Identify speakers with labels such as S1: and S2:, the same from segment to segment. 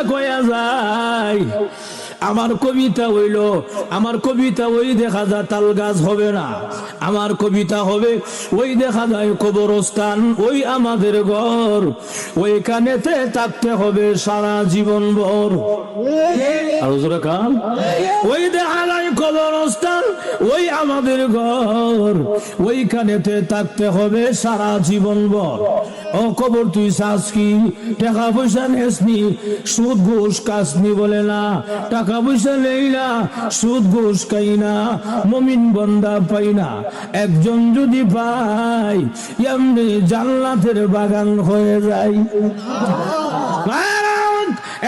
S1: কয়া যায় আমার কবিতা হইল, আমার কবিতা ওই দেখা যায় তাল গাছ হবে না, আমার কবিতা হবে ওই দেখা যায় কবরস্থান, ওই আমাদের ঘর, ওইখানেতে থাকতে হবে সারা জীবন ভর। আর জোরে কান, ওই দেখা যায় কবরস্থান, ওই আমাদের ঘর, ওইখানেতে থাকতে হবে সারা জীবন ভর। ও কবর তুই চাস কি? টাকা পয়সা নেসনি, সুদ ঘুষ কাসনি বলে না, টাকা পয়সা নেই না, সুদ ঘুষ খাই না, মুমিন বান্দা পাই না, একজন যদি পাই এমনি জান্নাতের বাগান হয়ে যায়।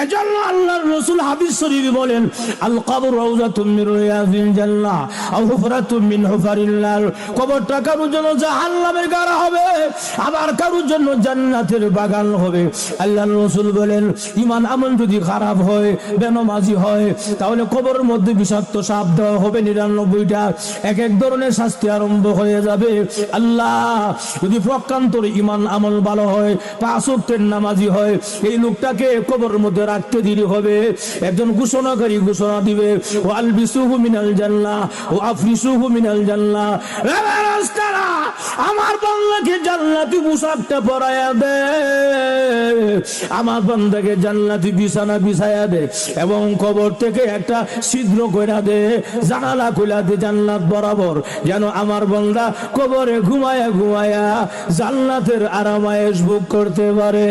S1: এজন্য আল্লাহর রাসূল হাদিস শরীফে বলেন, আল কবর রাউযাতুম মিন রিয়াযিল জান্নাহ আও হুফরাতুম মিন হুফারিল নার। কবরটা কারোর জন্য জাহান্নামের গাড়া হবে, আবার কারোর জন্য জান্নাতের বাগান হবে। আল্লাহর রাসূল বলেন, ঈমান আমল যদি খারাপ হয়, বেনামাজি হয়, তাহলে কবরের মধ্যে বিষাক্ত সাপ দেওয়া হবে 99টা, এক এক ধরনের শাস্তি আরম্ভ হয়ে যাবে। আল্লাহ যদি প্রকান্তরে ঈমান আমল ভালো হয়, 5 ওয়াক্তের নামাজি হয়, এই লোকটাকে কবরের মধ্যে রাখতে দেরি হবে। একজন ঘোষণাকারী ঘোষণা দিবে, ও আলবিসুহু মিনাল জান্নাহ ও আফরিসুহু মিনাল জান্নাহ, রাস্তারা আমার বান্দাকে জান্নাতি পোশাকটা পরায়া দে, আমার বান্দাকে জান্নাতি বিছানা বিছায়া দে, এবং কবর থেকে একটা ছিদ্র কইরা দে, জানালা কইরা দে জান্নাত বরাবর, যেন আমার বান্দা কবরে ঘুমায়া ঘুমায়া জান্নাতের আরামায়েশ ভোগ করতে পারে।